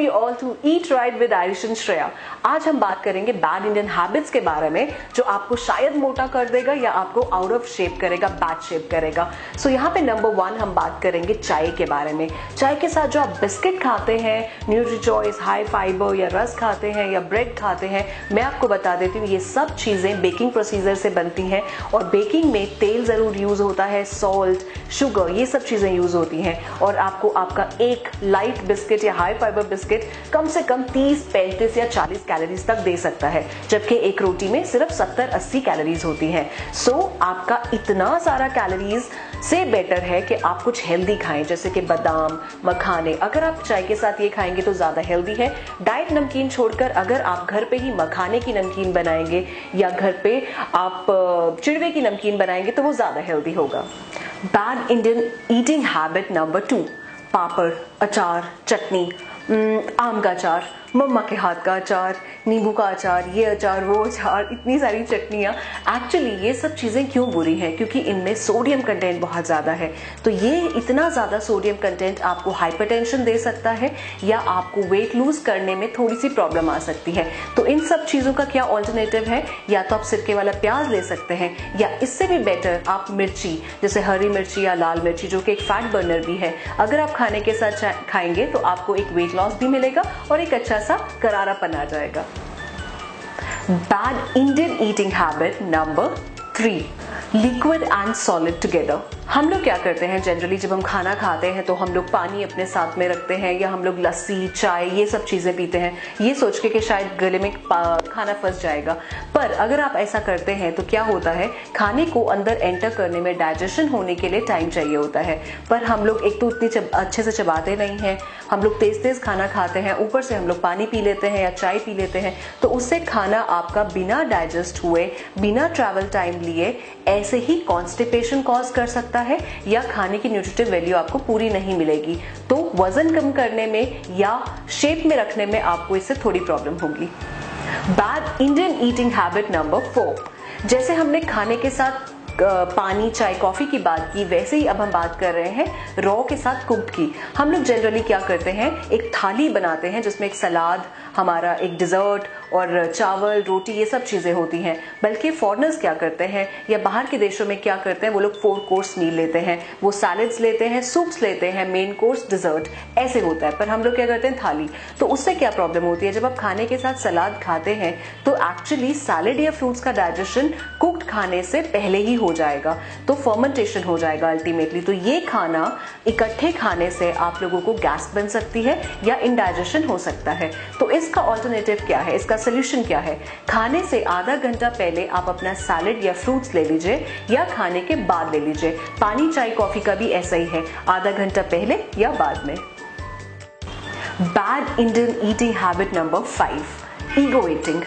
you all to Eat Right with Irish and Shreya। आज हम बात करेंगे बैड इंडियन हैबिट्स के बारे में जो आपको शायद मोटा कर देगा या आपको आउट ऑफ शेप करेगा, बैड शेप करेगा। सो यहाँ पे नंबर 1 हम बात करेंगे चाय के बारे में। चाय के साथ जो आप बिस्किट खाते हैं, न्यूट्रीचॉइस, हाई फाइबर या रस्क खाते हैं या ब्रेड खाते हैं, मैं आपको बता देती हूँ ये सब चीजें बेकिंग प्रोसीजर से बनती हैं और बेकिंग में तेल जरूर यूज होता है, सॉल्ट, शुगर, ये सब चीजें यूज होती हैं और आपको आपका एक लाइट बिस्किट या हाई फाइबर बिस्किट कम से कम 30, 35 या 40 कैलोरीज तक दे सकता है, जबकि एक रोटी में सिर्फ 70-80 कैलोरीज होती हैं। सो आपका इतना सारा कैलोरीज से बेटर है कि आप कुछ हेल्दी खाएं, जैसे कि बादाम, मखाने। अगर आप चाय के साथ ये खाएंगे तो ज्यादा हेल्दी है। डाइट नमकीन छोड़कर अगर आप घर पे ही मखाने की नमकीन बनाएंगे या घर पे आप चिड़वे की नमकीन बनाएंगे तो वो ज्यादा हेल्दी होगा। Bad Indian eating habit number 2, पापड़, अचार, चटनी, आम का अचार, मम्मा के हाथ का अचार, नींबू का अचार, ये अचार, वो अचार, इतनी सारी चटनियाँ। एक्चुअली ये सब चीज़ें क्यों बुरी हैं? क्योंकि इनमें सोडियम कंटेंट बहुत ज़्यादा है। तो ये इतना ज़्यादा सोडियम कंटेंट आपको हाइपरटेंशन दे सकता है या आपको वेट लूज करने में थोड़ी सी प्रॉब्लम आ सकती है। तो इन सब चीज़ों का क्या ऑल्टरनेटिव है? या तो आप सिरके वाला प्याज ले सकते हैं या इससे भी बेटर आप मिर्ची, जैसे हरी मिर्ची या लाल मिर्ची, जो कि एक फैट बर्नर भी है, अगर आप खाने के साथ खाएंगे तो आपको एक वेट लॉस भी मिलेगा और एक अच्छा सा करारापन आ जाएगा। Bad Indian eating habit number 3, liquid and solid together. हम लोग क्या करते हैं जनरली जब हम खाना खाते हैं तो हम लोग पानी अपने साथ में रखते हैं या हम लोग लस्सी, चाय, ये सब चीजें पीते हैं, ये सोच के कि शायद गले में खाना फंस जाएगा। पर अगर आप ऐसा करते हैं तो क्या होता है, खाने को अंदर एंटर करने में, डाइजेशन होने के लिए टाइम चाहिए होता है। पर हम लोग एक तो उतनी अच्छे से चबाते नहीं हैं, हम लोग तेज तेज खाना खाते हैं, ऊपर से हम लोग पानी पी लेते हैं या चाय पी लेते हैं, तो उससे खाना आपका बिना डाइजेस्ट हुए, बिना ट्रैवल टाइम लिए ऐसे ही कॉन्स्टिपेशन कॉज कर सकता है या खाने की न्यूट्रिटिव वैल्यू आपको पूरी नहीं मिलेगी। तो वजन कम करने में या शेप में रखने में आपको इससे थोड़ी प्रॉब्लम होगी। Bad Indian eating habit number 4, जैसे हमने खाने के साथ पानी, चाय, कॉफी की बात की, वैसे ही अब हम बात कर रहे हैं रॉ के साथ कुक्ड की। हम लोग जनरली क्या करते हैं, एक थाली बनाते हैं जिसमें एक सलाद, हमारा एक डिजर्ट और चावल, रोटी, ये सब चीजें होती हैं। बल्कि फॉरेनर्स क्या करते हैं या बाहर के देशों में क्या करते हैं, वो लोग 4 कोर्स मील लेते हैं, वो सैलेड्स लेते हैं, सूप्स लेते हैं, मेन कोर्स, डिजर्ट, ऐसे होता है। पर हम लोग क्या करते हैं, थाली। तो उससे क्या प्रॉब्लम होती है, जब आप खाने के साथ सलाद खाते हैं तो एक्चुअली सैलेड या फ्रूट्स का डाइजेशन कुक्ड खाने से पहले ही हो जाएगा, तो फर्मेंटेशन हो जाएगा अल्टीमेटली। तो ये खाना इकट्ठे खाने से आप लोगों को गैस बन सकती है या इंडाइजेशन हो सकता है। तो इसका ऑल्टरनेटिव क्या है, इसका सोल्यूशन क्या है? खाने से आधा घंटा पहले आप अपना सैलेड या फ्रूट्स ले लीजिए या खाने के बाद ले लीजिए। पानी, चाय, कॉफी का भी ऐसा ही है, आधा घंटा पहले या बाद में। Bad Indian eating habit number 5, ego eating.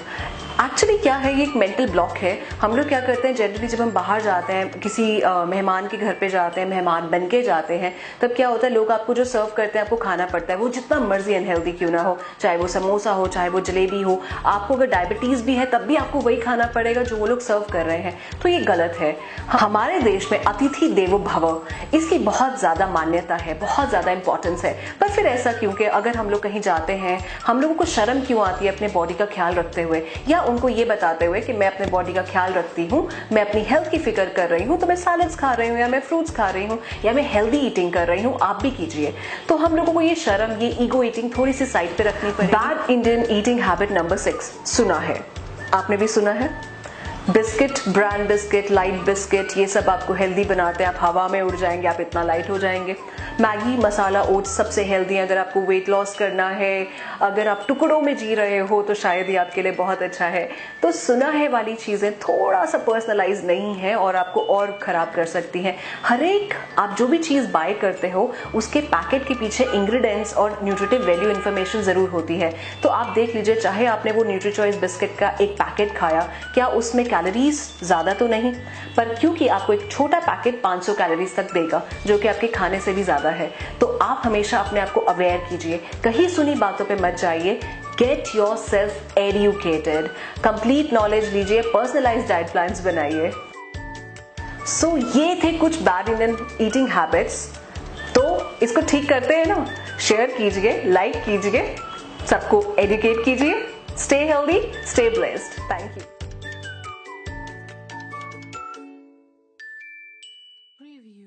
Actually क्या है, ये एक मेंटल ब्लॉक है। हम लोग क्या करते हैं जनरली जब हम बाहर जाते हैं, किसी मेहमान के घर पे जाते हैं, मेहमान बन के जाते हैं, तब क्या होता है, लोग आपको जो सर्व करते हैं आपको खाना पड़ता है, वो जितना मर्जी अनहेल्दी क्यों ना हो, चाहे वो समोसा हो, चाहे वो जलेबी हो। आपको अगर डायबिटीज भी है तब भी आपको वही खाना पड़ेगा जो वो लोग सर्व कर रहे हैं। तो ये गलत है। हमारे देश में अतिथि देवो भव, इसकी बहुत ज्यादा मान्यता है, बहुत ज्यादा इंपॉर्टेंस है। पर फिर ऐसा क्यों कि अगर हम लोग कहीं जाते हैं, हम लोगों को शर्म क्यों आती है अपने बॉडी का ख्याल रखते हुए या उनको ये बताते हुए कि मैं अपने बॉडी का ख्याल रखती हूँ, मैं अपनी हेल्थ की फिक्र कर रही हूँ, तो मैं सैलेड्स खा रही हूँ या मैं फ्रूट्स खा रही हूँ या मैं हेल्दी ईटिंग कर रही हूँ, आप भी कीजिए। तो हम लोगों को ये शर्म, ये ईगो ईटिंग थोड़ी सी साइड पे रखनी पड़ेगी। Bad Indian eating habit number 6, सुना है, आपने भी सुना है, biscuit, brand biscuit, light biscuit, ये सब आपको हेल्दी बनाते हैं, आप हवा में उड़ जाएंगे, आप इतना लाइट हो जाएंगे। मैगी, मसाला, ओट्स सबसे हेल्दी है। अगर आपको वेट लॉस करना है, अगर आप टुकड़ों में जी रहे हो तो शायद ये आपके लिए बहुत अच्छा है। तो सुना है वाली चीजें थोड़ा सा पर्सनलाइज नहीं है और आपको और खराब कर सकती हैं। हर एक आप जो भी चीज बाय करते हो उसके पैकेट के पीछे इंग्रेडिएंट्स और न्यूट्रिटिव वैल्यू इन्फॉर्मेशन जरूर होती है। तो आप देख लीजिए, चाहे आपने वो न्यूट्रीचॉइस बिस्किट का एक पैकेट खाया, क्या उसमें कैलोरीज ज्यादा तो नहीं, पर क्योंकि आपको एक छोटा पैकेट 500 कैलोरीज तक देगा जो कि आपके खाने से भी ज्यादा है। तो आप हमेशा अपने आप को अवेयर कीजिए, कहीं सुनी बातों पे मत जाइए। Get your self educated, complete knowledge लीजिए, पर्सनलाइज्ड डाइट प्लान्स बनाइए। सो ये थे कुछ बैड इंडियन ईटिंग हैबिट्स। तो इसको ठीक करते हैं ना, शेयर कीजिए, लाइक कीजिए सबको एजुकेट कीजिए। Stay healthy, stay blessed. Thank you. Preview.